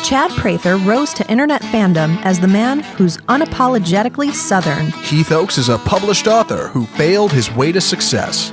Chad Prather rose to internet fandom as the man who's unapologetically Southern. Heath Oaks is a published author who failed his way to success.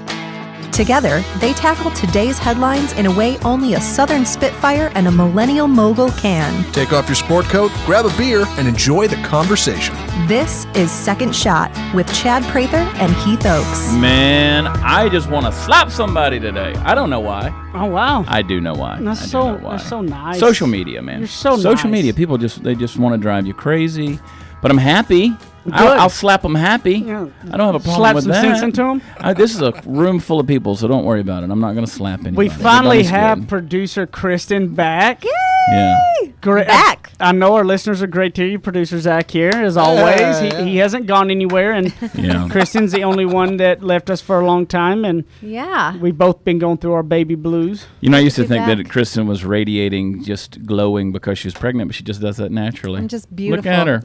Together, they tackle today's headlines in a way only a Southern Spitfire and a millennial mogul can. Take off your sport coat, grab a beer, and enjoy the conversation. This is Second Shot with Chad Prather and Heath Oaks. Man, I just want to slap somebody today. I don't know why. Oh, wow. I do know why. That's so nice. Social media, man. You're so Social nice. media, people just want to drive you crazy. But I'm happy. I'll slap them happy. Yeah. I don't have a problem Slap with some that. sense into them? This is a room full of people, so don't worry about it. I'm not going to slap anybody. We finally Everybody's have good. producer Kristen back. Yeah. Great. Back. I know our listeners are great to you. Producer Zach here, as always. He hasn't gone anywhere, and Yeah. Kristen's the only one that left us for a long time, and Yeah. we've both been going through our baby blues. You know, I used to Be think back. that Kristen was radiating, just glowing because she was pregnant, but she just does that naturally. I'm just beautiful. Look at her.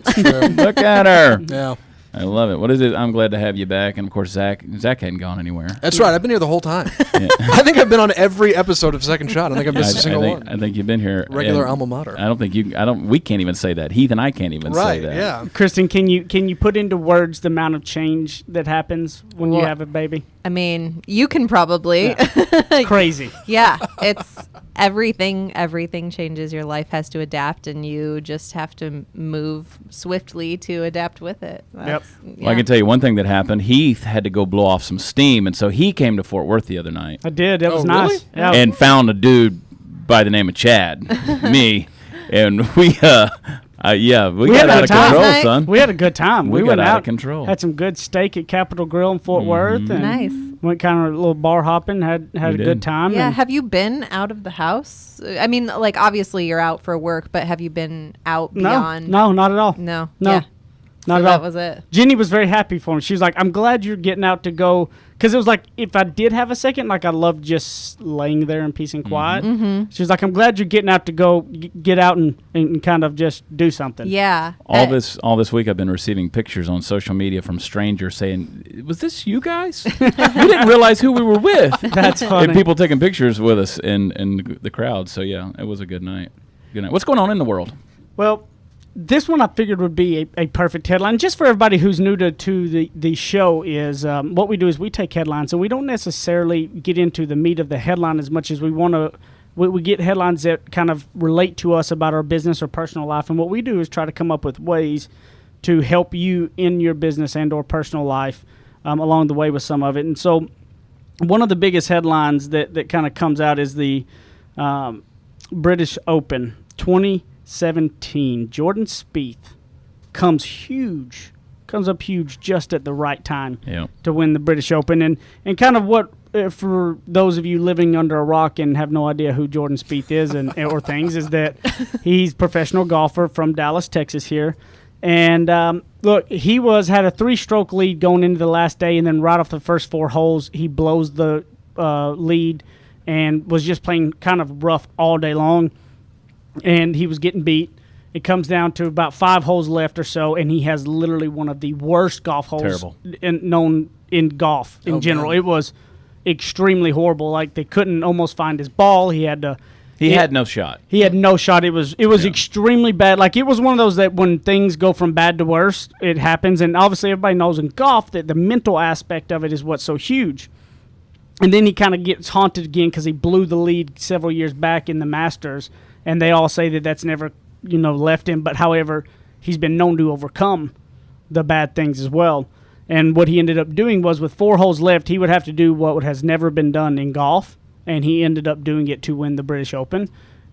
Look at her. Yeah. I love it. What is it? I'm glad to have you back. And, of course, Zach hadn't gone anywhere. That's right. I've been here the whole time. Yeah. I think I've been on every episode of Second Shot. I think I've missed a single one. I think you've been here. Regular and alma mater. We can't even say that. Heath and I can't even say Right, that. yeah. Kristen, can you put into words the amount of change that happens when you Well, have a baby? I mean, you can probably. Crazy. Yeah, it's everything changes. Your life has to adapt, and you just have to move swiftly to adapt with it. That's, Well, I can tell you one thing that happened. Heath had to go blow off some steam, and so he came to Fort Worth the other night I did. That was Oh, nice. really? Yeah. and found a dude by the name of Chad, me, and we got had out a of time. control, Nice. son. We had a good time. We got went out out of control. Had some good steak at Capitol Grill in Fort Worth. And Nice. Went kind of a little bar hopping. Had We a did. good time. Yeah, and have you been out of the house? I mean, like, obviously you're out for work, but have you been out beyond? No, not at all. No. No. Yeah. Not So at all. that was it. Jenny was very happy for me. She was like, I'm glad you're getting out to go. Because it was like, if I did have a second, like, I loved just laying there in peace and quiet. Mm-hmm. She was like, I'm glad you're getting out to go get out and kind of just do something. Yeah. All this week, I've been receiving pictures on social media from strangers saying, "Was this you guys? We didn't realize who we were with." That's funny. And people taking pictures with us in the crowd. So yeah, it was a good night. Good night. What's going on in the world? Well, this one I figured would be a perfect headline. Just for everybody who's new to the show is what we do is we take headlines, and we don't necessarily get into the meat of the headline as much as we want to. We get headlines that kind of relate to us about our business or personal life, and what we do is try to come up with ways to help you in your business and or personal life along the way with some of it. And so one of the biggest headlines that kind of comes out is the British Open 2017. Jordan Spieth comes up huge just at the right time Yeah. to win the British Open. And kind of what, for those of you living under a rock and have no idea who Jordan Spieth is or things, is that he's a professional golfer from Dallas, Texas here. And look, he had a 3-stroke lead going into the last day, and then right off the first 4 holes, he blows the lead and was just playing kind of rough all day long. And he was getting beat. It comes down to about 5 holes left or so, and he has literally one of the worst golf holes Terrible. known in golf in general. man. It was extremely horrible. Like, they couldn't almost find his ball. He had no shot. He had no shot. It was extremely bad. Like, it was one of those that when things go from bad to worse, it happens. And obviously everybody knows in golf that the mental aspect of it is what's so huge. And then he kind of gets haunted again because he blew the lead several years back in the Masters. And they all say that that's never, left him. But however, he's been known to overcome the bad things as well. And what he ended up doing was with 4 holes left, he would have to do what has never been done in golf. And he ended up doing it to win the British Open.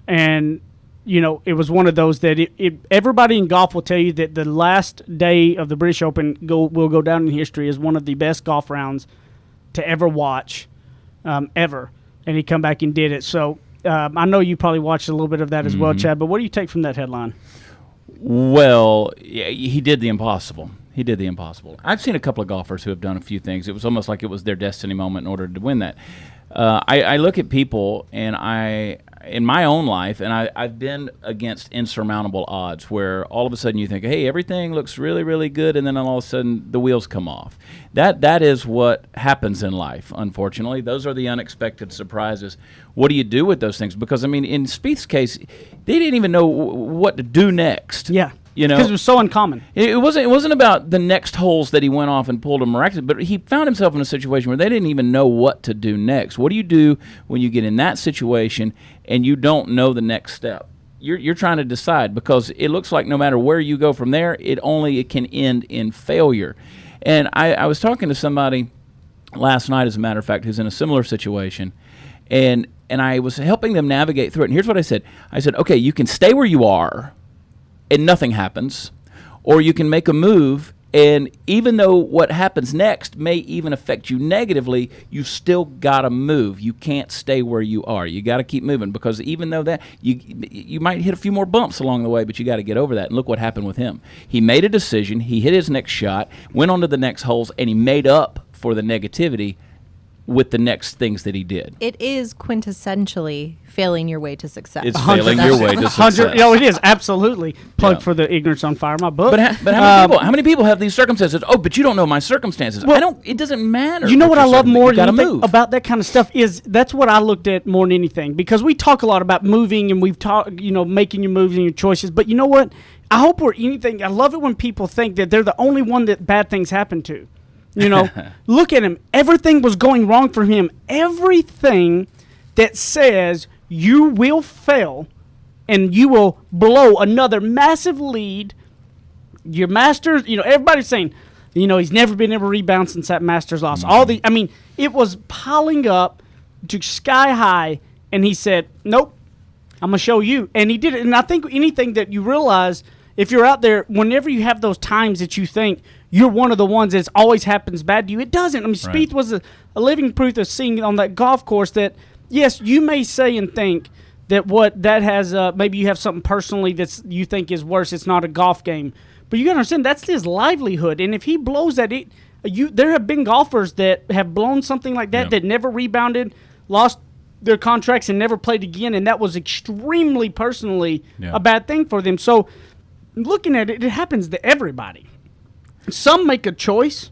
And, it was one of those that everybody in golf will tell you that the last day of the British Open will go down in history as one of the best golf rounds to ever watch, ever. And he come back and did it. So I know you probably watched a little bit of that as well, Chad, but what do you take from that headline? Well, yeah, he did the impossible. I've seen a couple of golfers who have done a few things. It was almost like it was their destiny moment in order to win that. I look at people and I in my own life, and I've been against insurmountable odds where all of a sudden you think, hey, everything looks really, really good, and then all of a sudden the wheels come off. That is what happens in life, unfortunately. Those are the unexpected surprises. What do you do with those things? Because, I mean, in Spieth's case, they didn't even know what to do next. Yeah. You know, because it was so uncommon. It wasn't about the next holes that he went off and pulled a miraculous, but he found himself in a situation where they didn't even know what to do next. What do you do when you get in that situation and you don't know the next step? You're trying to decide, because it looks like no matter where you go from there, it can end in failure. And I was talking to somebody last night, as a matter of fact, who's in a similar situation, and I was helping them navigate through it. And here's what I said. I said, okay, you can stay where you are and nothing happens, or you can make a move, and even though what happens next may even affect you negatively, you still got to move. You can't stay where you are. You got to keep moving, because even though that you might hit a few more bumps along the way, but you got to get over that. And look what happened with him. He made a decision. He hit his next shot, went on to the next holes, and he made up for the negativity with the next things that he did. It is quintessentially failing your way to success. It's failing your way to success. It is, absolutely. Plug for the Ignorance on Fire, my book. But how many people have these circumstances? Oh, but you don't know my circumstances. Well, it doesn't matter. You know what I love more than anything about that kind of stuff is that's what I looked at more than anything, because we talk a lot about moving, and we've talked, making your moves and your choices. But you know what? I hope we're anything. I love it when people think that they're the only one that bad things happen to. Look at him. Everything was going wrong for him. Everything that says you will fail and you will blow another massive lead. Your Masters, everybody's saying, he's never been able to rebound since that Masters loss. It was piling up to sky high, and he said, nope, I'm going to show you. And he did it. And I think anything that you realize, if you're out there, whenever you have those times that you think you're one of the ones that always happens bad to you, it doesn't. Spieth was a living proof of seeing on that golf course that, yes, you may say and think that what that has, maybe you have something personally that you think is worse. It's not a golf game. But you got to understand, that's his livelihood. And if he blows that, there have been golfers that have blown something like that that never rebounded, lost their contracts, and never played again. And that was extremely personally a bad thing for them. So looking at it, it happens to everybody. Some make a choice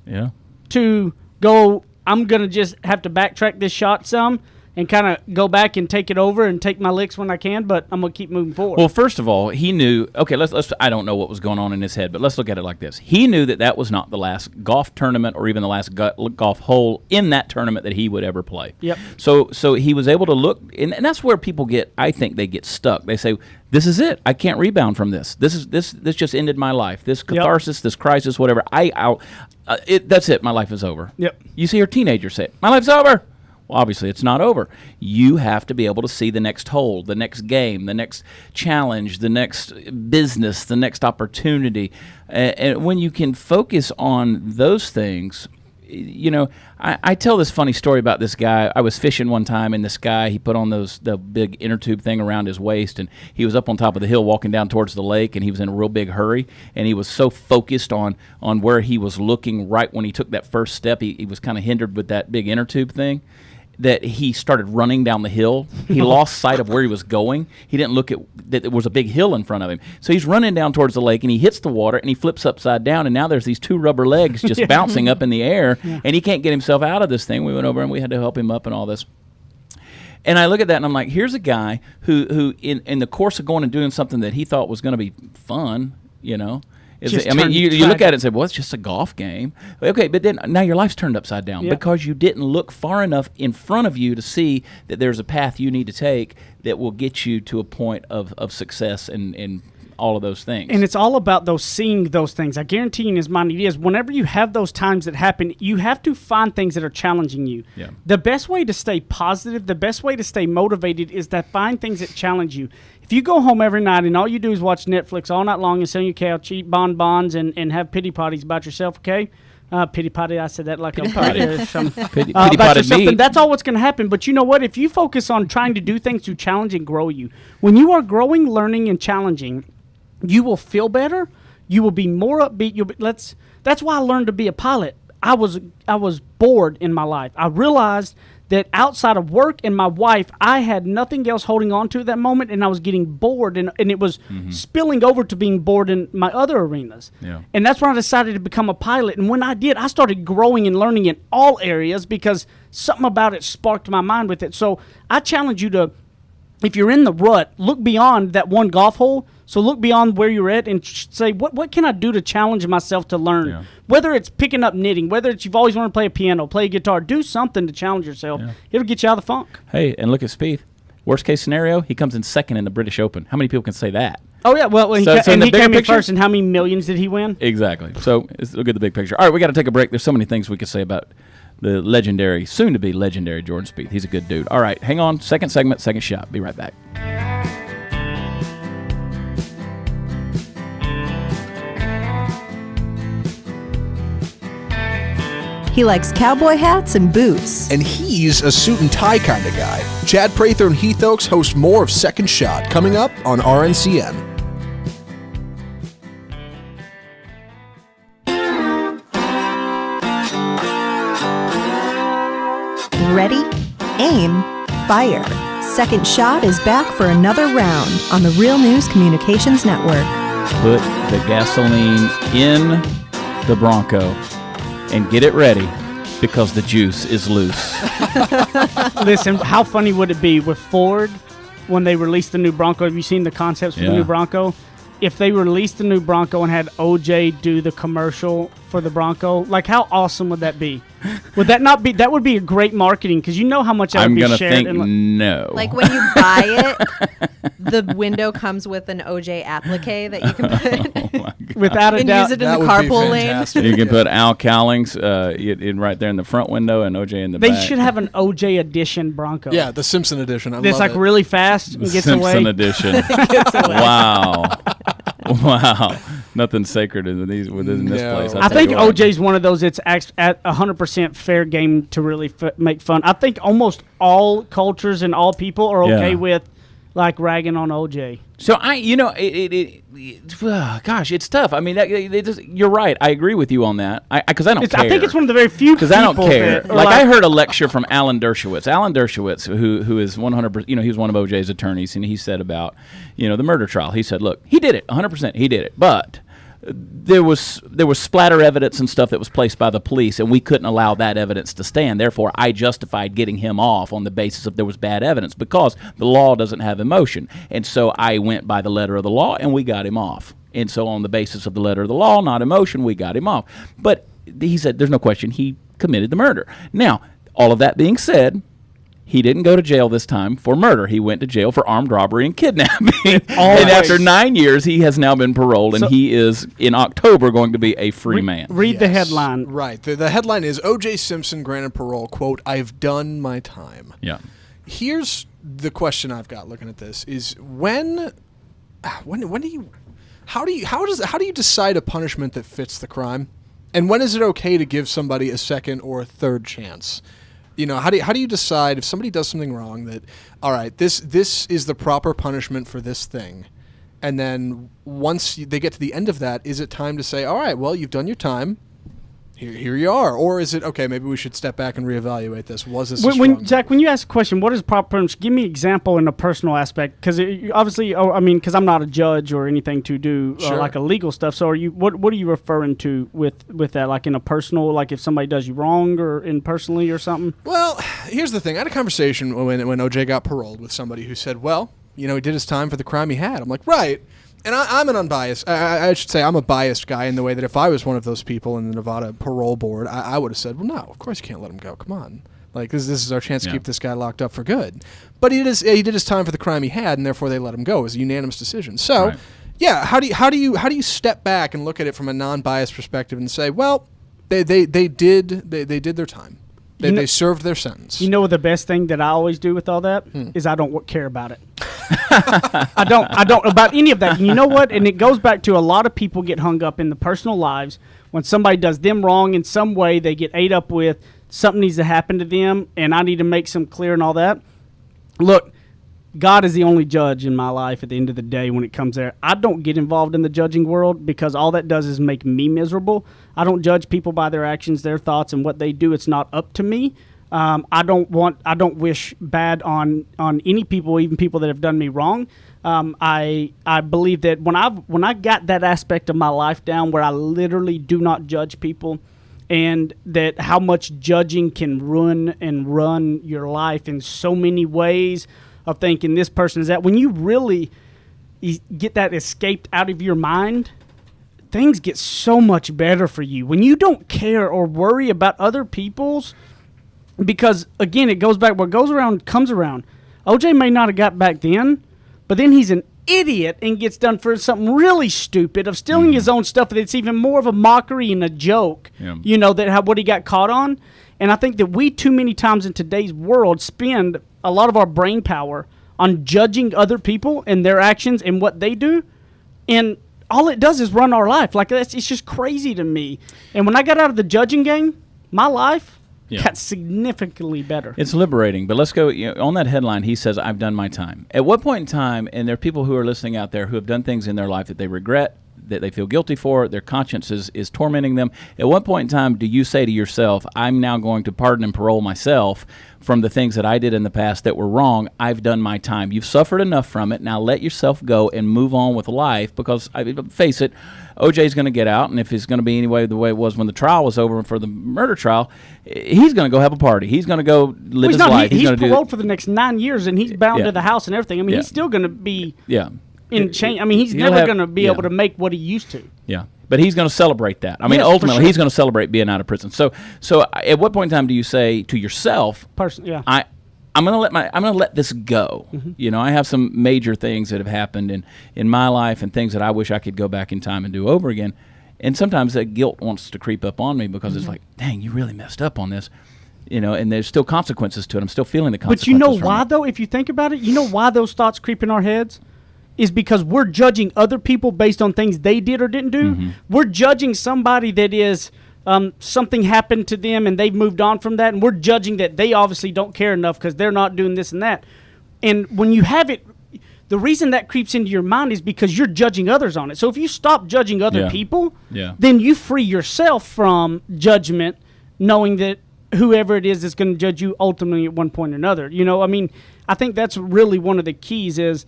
to go, I'm going to just have to backtrack this shot some and kind of go back and take it over and take my licks when I can, but I'm going to keep moving forward. Well, first of all, he knew, okay, let's I don't know what was going on in his head, but let's look at it like this. He knew that was not the last golf tournament or even the last golf hole in that tournament that he would ever play. Yep. So he was able to look, and that's where people I think they get stuck. They say, this is it. I can't rebound from this. This just ended my life. This catharsis, this crisis, whatever. That's it. My life is over. Yep. You see your teenager say, my life's over. Well, obviously, it's not over. You have to be able to see the next hole, the next game, the next challenge, the next business, the next opportunity. And when you can focus on those things, I tell this funny story about this guy. I was fishing one time, and this guy, he put on the big inner tube thing around his waist, and he was up on top of the hill walking down towards the lake, and he was in a real big hurry, and he was so focused on where he was looking right when he took that first step. He was kind of hindered with that big inner tube thing, that he started running down the hill. He lost sight of where he was going. He didn't look at that there was a big hill in front of him. So he's running down towards the lake, and he hits the water, and he flips upside down, and now there's these two rubber legs just bouncing up in the air, and he can't get himself out of this thing. We went over, and we had to help him up and all this. And I look at that, and I'm like, here's a guy who in the course of going and doing something that he thought was going to be fun, you look at it and say, well, it's just a golf game. Okay, but then now your life's turned upside down because you didn't look far enough in front of you to see that there's a path you need to take that will get you to a point of success and all of those things. And it's all about seeing those things. I guarantee you in his mind it is. Whenever you have those times that happen, you have to find things that are challenging you. Yeah. The best way to stay positive, the best way to stay motivated is to find things that challenge you. If you go home every night and all you do is watch Netflix all night long and sit on your couch, eat bonbons, and have pity potties about yourself, okay? Pity potty, I said that like I'm pity potted me. That's all what's going to happen. But you know what? If you focus on trying to do things to challenge and grow you, when you are growing, learning, and challenging, you will feel better. You will be more upbeat. That's why I learned to be a pilot. I was bored in my life. I realized that outside of work and my wife, I had nothing else holding on to at that moment, and I was getting bored, and it was spilling over to being bored in my other arenas. Yeah. And that's when I decided to become a pilot. And when I did, I started growing and learning in all areas because something about it sparked my mind with it. So I challenge you to, if you're in the rut, look beyond that one golf hole. So look beyond where you're at and say, what can I do to challenge myself to learn? Yeah. Whether it's picking up knitting, whether it's you've always wanted to play a piano, play a guitar, do something to challenge yourself. Yeah. It'll get you out of the funk. Hey, and look at Spieth. Worst case scenario, he comes in second in the British Open. How many people can say that? Oh, yeah. Well, he in the came bigger in picture? first, and how many millions did he win? Exactly. So look at the big picture. All right, we got to take a break. There's so many things we could say about the legendary, soon-to-be legendary Jordan Spieth. He's a good dude. All right, hang on. Second segment, second shot. Be right back. He likes cowboy hats and boots. And he's a suit and tie kind of guy. Chad Prather and Heath Oaks host more of Second Shot coming up on RNCN. Ready, aim, fire. Second Shot is back for another round on the Real News Communications Network. Put the gasoline in the Bronco and get it ready because the juice is loose. Listen, how funny would it be with Ford when they released the new Bronco? Have you seen the concepts for the new Bronco? If they released the new Bronco and had OJ do the commercial for the Bronco, like how awesome would that be? Would that not be? That would be a great marketing because you know how much that would be shared. I'm gonna think no. Like when you buy it, the window comes with an OJ applique that you can put. Without a and doubt, use it in the carpool lane. You can put Al Cowlings in right there in the front window and OJ in the back. They should have an OJ edition Bronco. Yeah, the Simpson edition. I It's love like it. really fast and gets Simpson away. edition. Wow. Wow. Nothing sacred within this place. I think OJ's one of those that's at 100% fair game to really make fun. I think almost all cultures and all people are okay with like ragging on OJ. So gosh, it's tough. I mean, you're right. I agree with you on that. Because I don't care. I think it's one of the very few people. Because I don't care. Like I heard a lecture from Alan Dershowitz. Alan Dershowitz, who is 100%, he was one of OJ's attorneys, and he said about, the murder trial. He said, look, he did it, 100%. He did it, but there was splatter evidence and stuff that was placed by the police, and we couldn't allow that evidence to stand. Therefore, I justified getting him off on the basis of there was bad evidence because the law doesn't have emotion. And so I went by the letter of the law, and we got him off. And so on the basis of the letter of the law, not emotion, we got him off. But he said there's no question he committed the murder. Now, all of that being said, he didn't go to jail this time for murder. He went to jail for armed robbery and kidnapping. And after 9 years, he has now been paroled, and he is, in October, going to be a free man. Read the headline. Right. The headline is, OJ Simpson granted parole, quote, "I've done my time." Yeah. Here's the question I've got looking at this is how do you decide a punishment that fits the crime? And when is it okay to give somebody a second or a third chance? How do you decide if somebody does something wrong that, all right, this is the proper punishment for this thing, and then once they get to the end of that, is it time to say, all right, well, you've done your time, here you are, or is it okay? Maybe we should step back and reevaluate this. Was this Zach? When you ask a question, what is proper punishment? Give me an example in a personal aspect, because obviously, because I'm not a judge or anything to do like a legal stuff. So, what are you referring to with that? Like in a personal, like if somebody does you wrong or in personally or something? Well, here's the thing. I had a conversation when OJ got paroled with somebody who said, well, he did his time for the crime he had. I'm like, right. And I'm an unbiased, I should say I'm a biased guy in the way that if I was one of those people in the Nevada parole board, I would have said, well, no, of course you can't let him go. Come on. Like, this is our chance to keep this guy locked up for good. But he did his time for the crime he had, and therefore they let him go. It was a unanimous decision. So, how do you step back and look at it from a non-biased perspective and say, well, they did their time. They served their sentence. You know the best thing that I always do with all that is I don't care about it. I don't about any of that. And you know what? And it goes back to a lot of people get hung up in the personal lives when somebody does them wrong in some way. They get ate up with something needs to happen to them, and I need to make some clear and all that. Look, God is the only judge in my life at the end of the day when it comes there. I don't get involved in the judging world because all that does is make me miserable. I don't judge people by their actions, their thoughts, and what they do. It's not up to me. I don't wish bad on any people, even people that have done me wrong. I believe that when I got that aspect of my life down, where I literally do not judge people, and that how much judging can ruin and run your life in so many ways of thinking this person is that. When you really get that escaped out of your mind, things get so much better for you. When you don't care or worry about other people's, because again, it goes back, what goes around comes around. OJ may not have got back then, but then he's an idiot and gets done for something really stupid of stealing his own stuff that's even more of a mockery and a joke, what he got caught on. And I think that we too many times in today's world spend a lot of our brain power on judging other people and their actions and what they do, and all it does is run our life. Like, it's just crazy to me. And when I got out of the judging game, my life got significantly better. It's liberating. But let's go, on that headline, he says, I've done my time. At what point in time, and there are people who are listening out there who have done things in their life that they regret, that they feel guilty for, their conscience is tormenting them. At what point in time do you say to yourself, I'm now going to pardon and parole myself from the things that I did in the past that were wrong? I've done my time. You've suffered enough from it. Now let yourself go and move on with life, because, face it, OJ's going to get out, and if it's going to be anyway the way it was when the trial was over for the murder trial, he's going to go have a party. He's going to go live his life. He's paroled for the next 9 years, and he's bound to the house and everything. I mean, he's still going to be in change. I mean, he's never going to be able to make what he used to. Yeah. But he's going to celebrate that. I mean, ultimately, he's going to celebrate being out of prison. So at what point in time do you say to yourself, I'm going to let this go. Mm-hmm. I have some major things that have happened in my life and things that I wish I could go back in time and do over again. And sometimes that guilt wants to creep up on me, because it's like, dang, you really messed up on this. And there's still consequences to it. I'm still feeling the consequences. But you know why, though, if you think about it, why those thoughts creep in our heads? Is because we're judging other people based on things they did or didn't do. Mm-hmm. We're judging somebody that is something happened to them and they've moved on from that, and we're judging that they obviously don't care enough because they're not doing this and that. And when you have it, the reason that creeps into your mind is because you're judging others on it. So if you stop judging other people, then you free yourself from judgment, knowing that whoever it is going to judge you ultimately at one point or another. I mean, I think that's really one of the keys is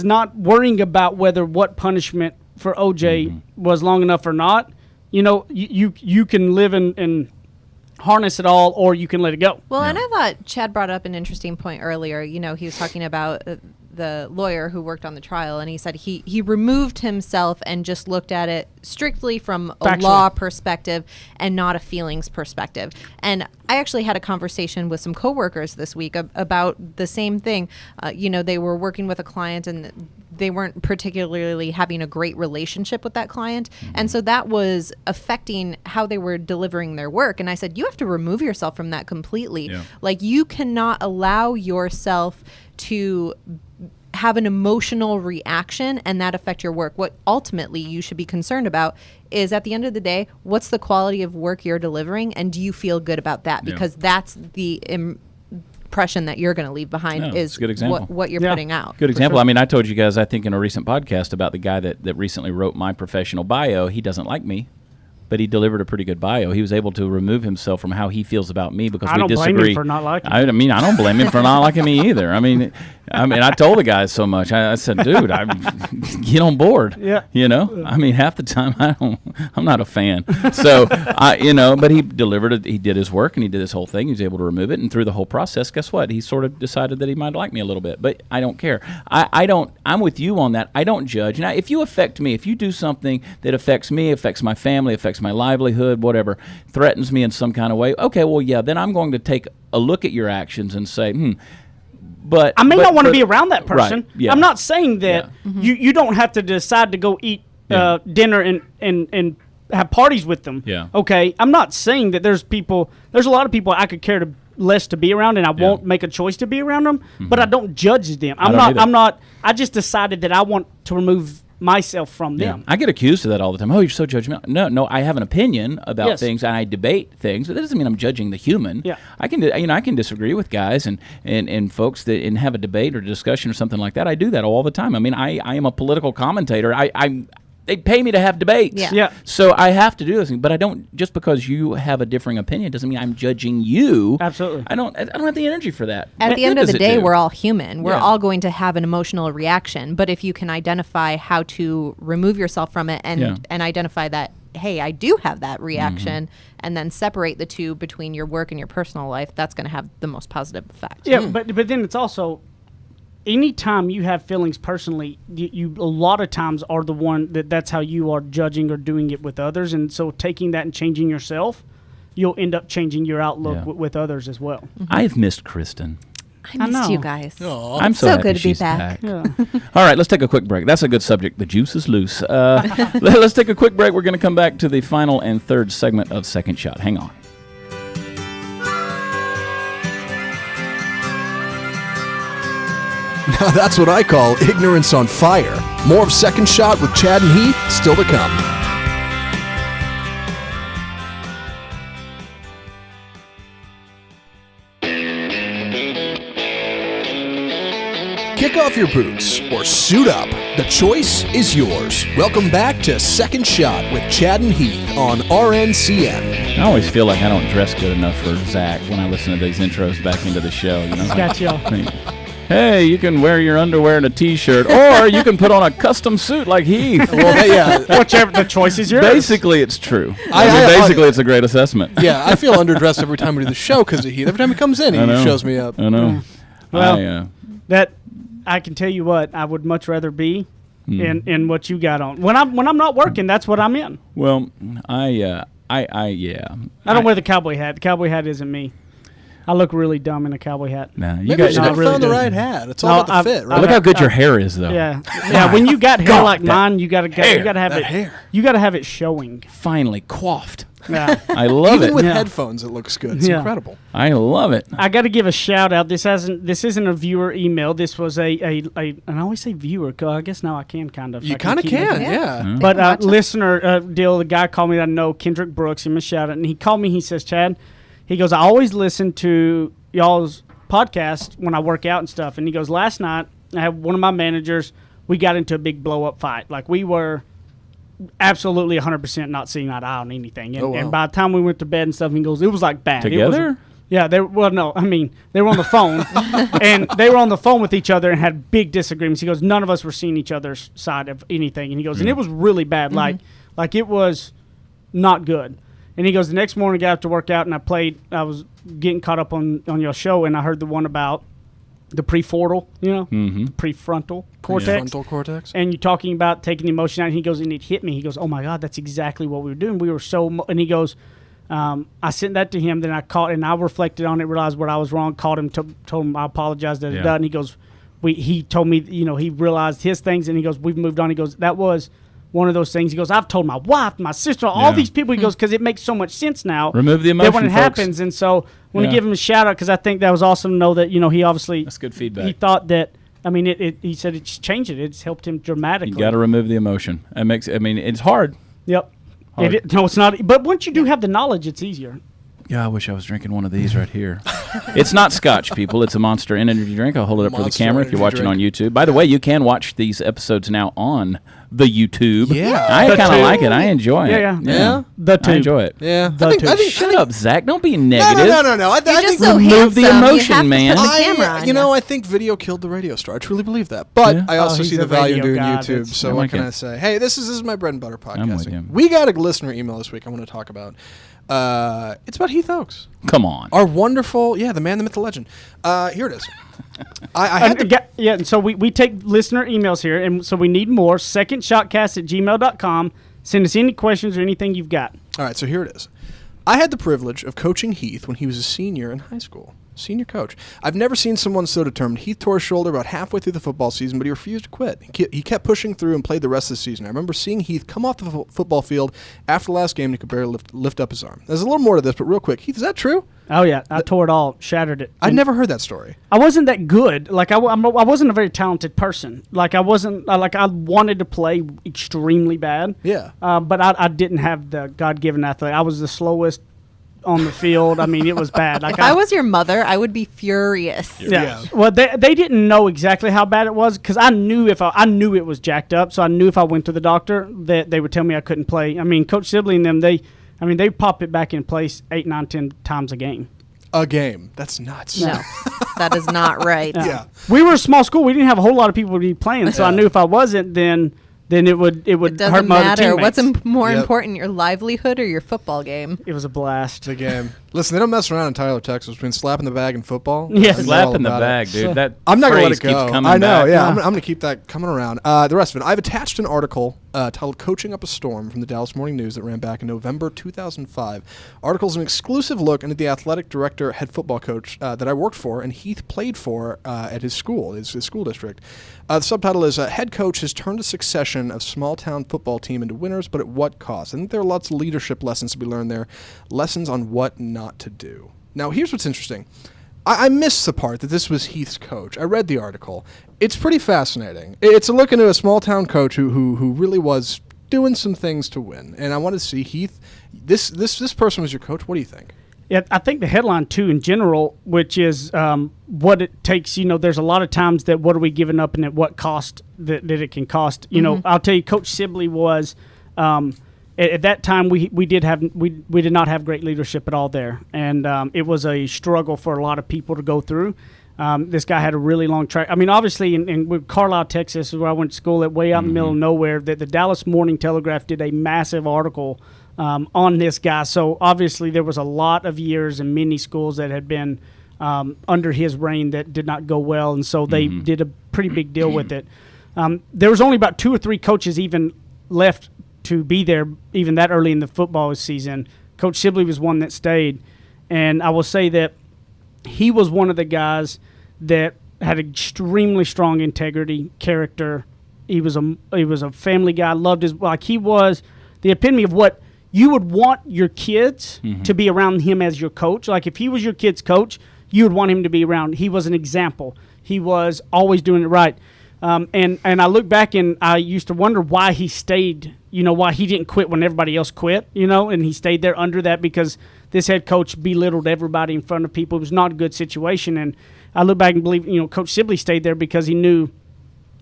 not worrying about whether what punishment for OJ was long enough or not. You can live and harness it all, or you can let it go. Well, and I thought Chad brought up an interesting point earlier. He was talking about the lawyer who worked on the trial, and he said he removed himself and just looked at it strictly from a law perspective and not a feelings perspective. And I actually had a conversation with some coworkers this week about the same thing. They were working with a client, and they weren't particularly having a great relationship with that client. And so that was affecting how they were delivering their work. And I said, you have to remove yourself from that completely. Yeah. Like, you cannot allow yourself to have an emotional reaction and that affect your work. What ultimately you should be concerned about is, at the end of the day, what's the quality of work you're delivering, and do you feel good about that? Because that's the impression that you're going to leave behind is what you're putting out. Good example. Sure. I mean, I told you guys, I think in a recent podcast, about the guy that recently wrote my professional bio. He doesn't like me, but he delivered a pretty good bio. He was able to remove himself from how he feels about me because we disagree. I don't blame him for not liking me. I don't blame him for not liking me either. I mean, I told the guys so much. I said, dude, get on board. Yeah. I mean, half the time I'm not a fan. So, but he delivered it. He did his work and he did his whole thing. He was able to remove it. And through the whole process, guess what? He sort of decided that he might like me a little bit, but I don't care. I'm with you on that. I don't judge. Now, if you affect me, if you do something that affects me, affects my family, affects my livelihood, whatever, threatens me in some kind of way, okay, well, yeah, then I'm going to take a look at your actions and say, but I may not want to be around that person. Right, yeah. I'm not saying that you don't have to decide to go eat dinner and have parties with them. Yeah. Okay. I'm not saying that there's a lot of people I could care less to be around, and I won't make a choice to be around them, but I don't judge them. I just decided that I want to remove myself from them. I get accused of that all the time. Oh, you're so judgmental. No, I have an opinion about things, and I debate things, but that doesn't mean I'm judging the human. Yeah. I can disagree with guys and folks and have a debate or discussion or something like that. I do that all the time. I mean, I am a political commentator. They pay me to have debates. Yeah. So I have to do this thing, but I don't. Just because you have a differing opinion doesn't mean I'm judging you. Absolutely. I don't have the energy for that. At the end of the day, we're all human. We're Yeah. all going to have an emotional reaction. But if you can identify how to remove yourself from it and identify that, hey, I do have that reaction, and then separate the two between your work and your personal life, that's going to have the most positive effect. Yeah, but then it's also, anytime you have feelings personally, you a lot of times are the one that's how you are judging or doing it with others. And so taking that and changing yourself, you'll end up changing your outlook with others as well. I've missed Kristen. I missed you guys. I'm so happy good to be she's back. Yeah. All right, let's take a quick break. That's a good subject. The juice is loose. Let's take a quick break. We're going to come back to the final and third segment of Second Shot. Hang on. Now that's what I call ignorance on fire. More of Second Shot with Chad and Heath still to come. Kick off your boots or suit up. The choice is yours. Welcome back to Second Shot with Chad and Heath on RNCN. I always feel like I don't dress good enough for Zach when I listen to these intros back into the show. You know? Gotcha. I mean, hey, you can wear your underwear and a T-shirt, or you can put on a custom suit like Heath. Well, yeah. Whichever, the choice is yours. Basically, it's true. Basically, it's a great assessment. Yeah, I feel underdressed every time we do the show because of Heath. Every time he comes in, he shows me up. I know. Well, that I can tell you what, I would much rather be in what you got on. When I'm not working, that's what I'm in. Well, I don't wear the cowboy hat. The cowboy hat isn't me. I look really dumb in a cowboy hat. Nah, you Maybe guys you really found the do. right hat. It's all about the fit, right? look how good your hair is, though. Yeah, yeah. When you got hair like mine, you gotta have it. hair. You gotta have it showing. Finally coiffed. Yeah. I love Even it. with headphones, it looks good. It's Yeah. incredible. I love it. I got to give a shout out. This isn't a viewer email. This was and I always say viewer, 'cause I guess now I can kind of. You kind of can, yeah. But listener deal, the guy called me that I know, Kendrick Brooks, give him a shout out, and he called me. He says, Chad, he goes, I always listen to y'all's podcast when I work out and stuff. And he goes, last night I had one of my managers. We got into a big blow up fight. Like we were absolutely 100% not seeing eye to eye on anything. And, and by the time we went to bed and stuff, he goes, it was like bad. Together? Yeah, they were on the phone, and they were on the phone with each other and had big disagreements. He goes, none of us were seeing each other's side of anything, and he goes, and it was really bad, like it was not good. And he goes, the next morning I got to work out, and I was getting caught up on your show, and I heard the one about the prefrontal, the prefrontal cortex. Frontal cortex. And you're talking about taking the emotion out, and he goes, and it hit me. He goes, oh my God, that's exactly what we were doing. We were and he goes, I sent that to him, then I called, and I reflected on it, realized where I was wrong, called him, told him I apologized, and he goes, he told me, he realized his things, and he goes, we've moved on. He goes, that was one of those things. He goes, I've told my wife, my sister, all these people. He goes, because it makes so much sense now. Remove the emotion, when it folks. happens. And so I want to give him a shout out, because I think that was awesome to know that, he obviously. That's good feedback. He thought that, he said it's changed it. It's helped him dramatically. You got to remove the emotion. It's hard. Yep. No, it's not. But once you do have the knowledge, it's easier. Yeah, I wish I was drinking one of these right here. It's not Scotch, people. It's a Monster Energy drink. I'll hold it up for the camera if you're watching on YouTube. By the way, you can watch these episodes now on the YouTube. Yeah. I kind of like it. I enjoy it. Yeah. The tube. I enjoy it. Yeah. Shut up, Zach. Don't be negative. No. I You're think just so remove the handsome. emotion, You have to man. put the camera on you. I think video killed the radio star. I truly believe that. But I also he's see a the value in radio doing god. YouTube. It's- So I'm what like can him. I say? Hey, this is my bread and butter I'm with you. podcasting. We got a listener email this week I want to talk about. It's about Heath Oakes. Come on. Our wonderful, the man, the myth, the legend. Here it is. I had to, and so we take listener emails here, and so we need more. secondshotcast@gmail.com. Send us any questions or anything you've got. all right, so here it is. I had the privilege of coaching Heath when he was a senior in high school. Senior coach. I've never seen someone so determined. Heath tore his shoulder about halfway through the football season, but he refused to quit. He kept pushing through and played the rest of the season. I remember seeing Heath come off the football field after the last game and he could barely lift up his arm. There's a little more to this, but real quick. Heath, is that true? Oh, yeah. I tore it all, shattered it. I'd never heard that story. I wasn't that good. Like, I wasn't a very talented person. Like, I wanted to play extremely bad. Yeah. But I didn't have the God-given athlete. I was the slowest on the field. I mean, it was bad. Like if I was your mother, I would be furious. Yeah. Well, they didn't know exactly how bad it was because I knew I knew it was jacked up. So I knew if I went to the doctor that they would tell me I couldn't play. I mean, Coach Sibley and them, they pop it back in place 8, 9, 10 times a game. A game. That's nuts. No, that is not right. Yeah. We were a small school. We didn't have a whole lot of people to be playing. So I knew if I wasn't, then it would It hurt doesn't my other matter. teammates. What's more important, your livelihood or your football game? It was a blast. The game. Listen, they don't mess around in Tyler, Texas between slapping the bag and football. Yeah. Slapping the bag, dude. That I'm not going to let phrase it go. keeps coming I know, back. yeah. I'm going to keep that coming around. The rest of it, I've attached an article titled Coaching Up a Storm from the Dallas Morning News that ran back in November 2005. Article's an exclusive look into the athletic director, head football coach that I worked for and Heath played for at his school, his school district. The subtitle is Head Coach Has Turned a Succession of Small-Town Football Team into Winners, but at what cost? I think there are lots of leadership lessons to be learned there, lessons on what not to do. Now, here's what's interesting. I missed the part that this was Heath's coach. I read the article. It's pretty fascinating. It's a look into a small-town coach who really was doing some things to win. And I wanted to see, Heath, this person was your coach. What do you think? Yeah, I think the headline, too, in general, which is what it takes, there's a lot of times that what are we giving up and at what cost that it can cost. I'll tell you, Coach Sibley was at that time we did not have great leadership at all there. And it was a struggle for a lot of people to go through. This guy had a really long track. I mean, obviously, in Carlisle, Texas, is where I went to school, at way out in the middle of nowhere, that the Dallas Morning Telegraph did a massive article on this guy. So obviously there was a lot of years in many schools that had been under his reign that did not go well, and so they did a pretty big deal with it. There was only about 2 or 3 coaches even left to be there even that early in the football season. Coach Sibley was one that stayed, and I will say that he was one of the guys that had extremely strong integrity, character. He was a family guy, loved his, like, he was the epitome of what you would want your kids to be around him as your coach. Like, if he was your kid's coach, you would want him to be around. He was an example. He was always doing it right. And I look back and I used to wonder why he stayed, why he didn't quit when everybody else quit, and he stayed there under that because this head coach belittled everybody in front of people. It was not a good situation. And I look back and believe, Coach Sibley stayed there because he knew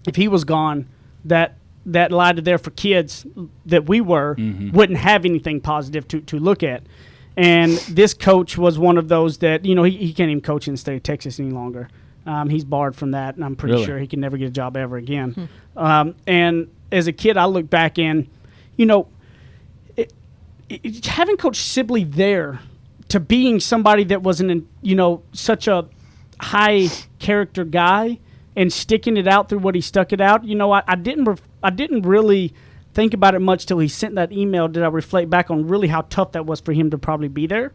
if he was gone, that lied there for kids that we were wouldn't have anything positive to look at. And this coach was one of those that, he can't even coach in the state of Texas any longer. He's barred from that, and I'm pretty sure he can never get a job ever again. And as a kid, I look back and, having Coach Sibley there to being somebody that wasn't, such a high character guy and sticking it out through what he stuck it out. I didn't really think about it much till he sent that email. Did I reflect back on really how tough that was for him to probably be there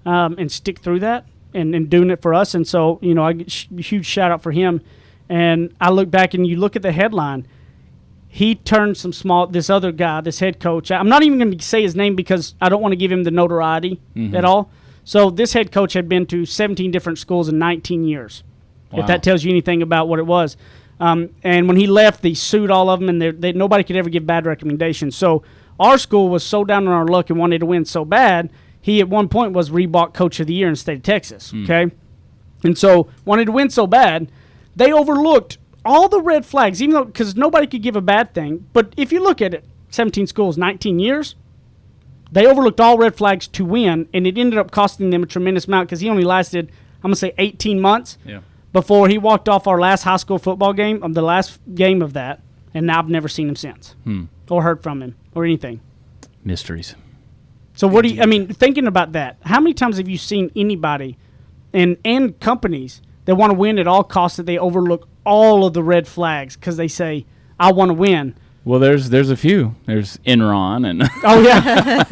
and stick through that and doing it for us. And so, I get huge shout out for him. And I look back and you look at the headline. He turned this other guy, this head coach. I'm not even going to say his name because I don't want to give him the notoriety at all. So this head coach had been to 17 different schools in 19 years. Wow. If that tells you anything about what it was. And when he left, they sued all of them, and nobody could ever give bad recommendations. So our school was so down on our luck and wanted to win so bad, he at one point was Reebok Coach of the Year in the state of Texas, okay? And so wanted to win so bad, they overlooked all the red flags, even though because nobody could give a bad thing. But if you look at it, 17 schools, 19 years, they overlooked all red flags to win, and it ended up costing them a tremendous amount because he only lasted, I'm going to say, 18 months. Yeah. Before he walked off our last high school football game, the last game of that, and now I've never seen him since or heard from him or anything. Mysteries. So thinking about that, how many times have you seen anybody and companies that want to win at all costs that they overlook all of the red flags because they say, I want to win? Well, there's a few. There's Enron and oh yeah.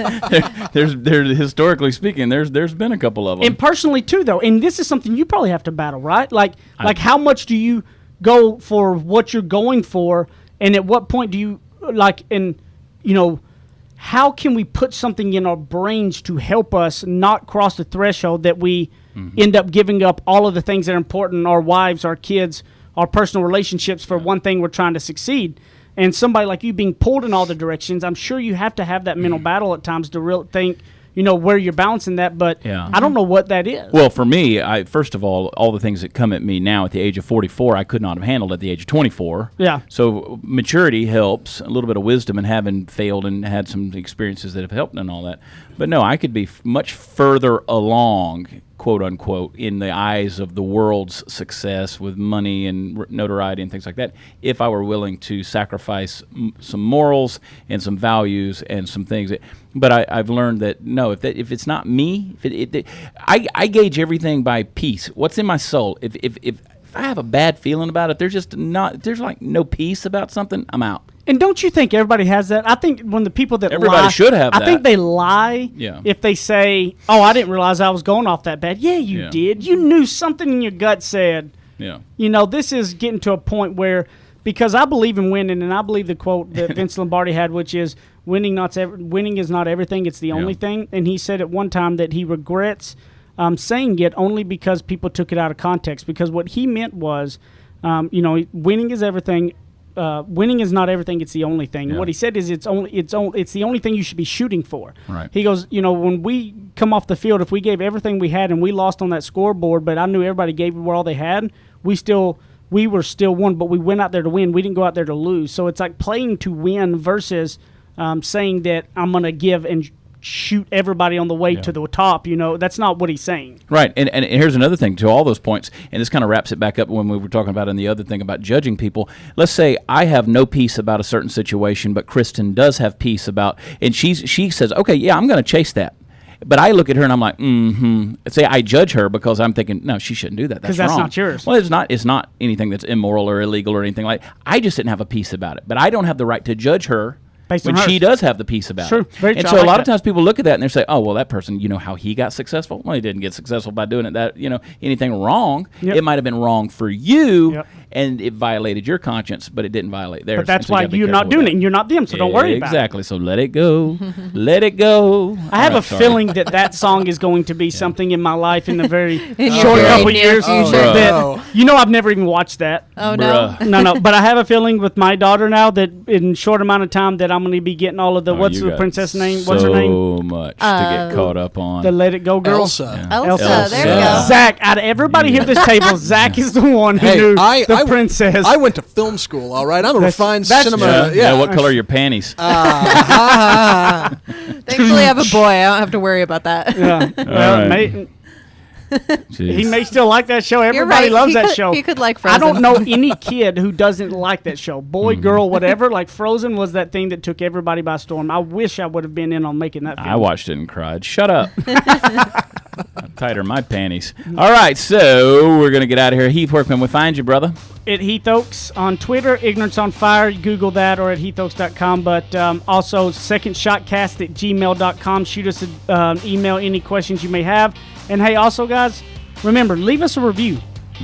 there's historically speaking, there's been a couple of them. And personally too, though, and this is something you probably have to battle, right? Like how much do you go for what you're going for, and at what point do you how can we put something in our brains to help us not cross the threshold that we end up giving up all of the things that are important, our wives, our kids, our personal relationships for one thing we're trying to succeed. And somebody like you being pulled in all the directions, I'm sure you have to have that mental battle at times to really think, where you're balancing that, but I don't know what that is. Well, for me, first of all the things that come at me now at the age of 44, I could not have handled at the age of 24. Yeah. So maturity helps, a little bit of wisdom, and having failed and had some experiences that have helped and all that. But no, I could be much further along, quote unquote, in the eyes of the world's success with money and notoriety and things like that, if I were willing to sacrifice some morals and some values and some things. But I've learned that no, if it's not me, I gauge everything by peace. What's in my soul? If I have a bad feeling about it, there's like no peace about something, I'm out. And don't you think everybody has that? I think when the people that everybody should have that. I think they lie if they say, "Oh, I didn't realize I was going off that bad." Yeah, you did. You knew something in your gut said. Yeah. This is getting to a point where, because I believe in winning, and I believe the quote that Vince Lombardi had, which is winning is not everything; it's the only thing. And he said at one time that he regrets saying it only because people took it out of context. Because what he meant was, winning is everything. Winning is not everything; it's the only thing. And what he said is, it's the only thing you should be shooting for. Right. He goes, when we come off the field, if we gave everything we had and we lost on that scoreboard, but I knew everybody gave all they had, we were still won. But we went out there to win. We didn't go out there to lose. So it's like playing to win versus saying that I'm going to give and shoot everybody on the way to the top. That's not what he's saying. Right. And here's another thing to all those points, and this kind of wraps it back up when we were talking about in the other thing about judging people. Let's say I have no peace about a certain situation, but Kristen does have peace about, and she says, okay, yeah, I'm going to chase that. But I look at her and I'm like, Say I judge her because I'm thinking, no, she shouldn't do that. That's wrong. Because that's not yours. Well, it's not anything that's immoral or illegal or anything like that. I just didn't have a peace about it. But I don't have the right to judge her when she does have the peace about it. Very and true. so a lot of times people look at that and they say, oh, well, that person, how he got successful? Well, he didn't get successful by doing it. Anything wrong. It might have been wrong for you, and it violated your conscience, but it didn't violate theirs. But that's why you're not doing it, and you're not them, so don't worry about it. Exactly. So let it go. Let it go. I have a feeling that song is going to be something in my life in a very short couple years. I've never even watched that. Oh, no. No. But I have a feeling with my daughter now that in a short amount of time that I'm going to be getting all of the, what's the princess name? What's her name? So much to get caught up on. The Let It Go girl. Elsa. There you go. Zach, out of everybody here at this table, Zach is the one who knew the princess. I went to film school, all right? I'm a refined cinema. Yeah, what color are your panties? Thankfully, I have a boy. I don't have to worry about that. Yeah. Well, he may still like that show. Everybody loves that show. He could like Frozen. I don't know any kid who doesn't like that show. Boy, girl, whatever. Like Frozen was that thing that took everybody by storm. I wish I would have been in on making that film. I watched it and cried. Shut up. Tighter my panties. All right, so we're going to get out of here. Heath, where can we find you, brother? At Heath Oaks on Twitter, Ignorance on Fire. Google that, or at heathoaks.com. But also secondshotcast@gmail.com. Shoot us an email, any questions you may have. And hey, also, guys, remember, leave us a review.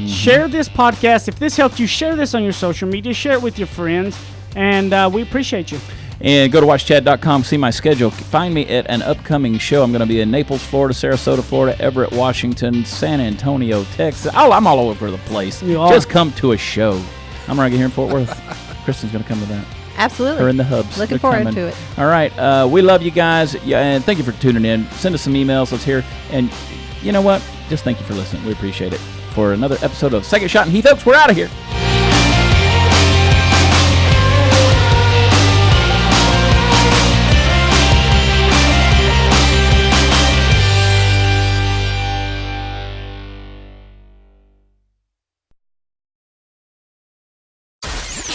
Share this podcast. If this helped you, share this on your social media. Share it with your friends. And we appreciate you. And go to watchchad.com, see my schedule. Find me at an upcoming show. I'm going to be in Naples, Florida, Sarasota, Florida, Everett, Washington, San Antonio, Texas. Oh, I'm all over the place. Just come to a show. I'm right here in Fort Worth. Kristen's going to come to that. Absolutely. Or in the hubs. Looking forward to it. All right. We love you guys. Yeah, and thank you for tuning in. Send us some emails. Let's hear. And you know what? Just thank you for listening. We appreciate it. For another episode of Second Shot and Heath Oaks, we're out of here.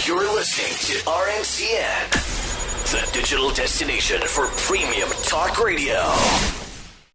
You're listening to RNCN, the digital destination for premium talk radio.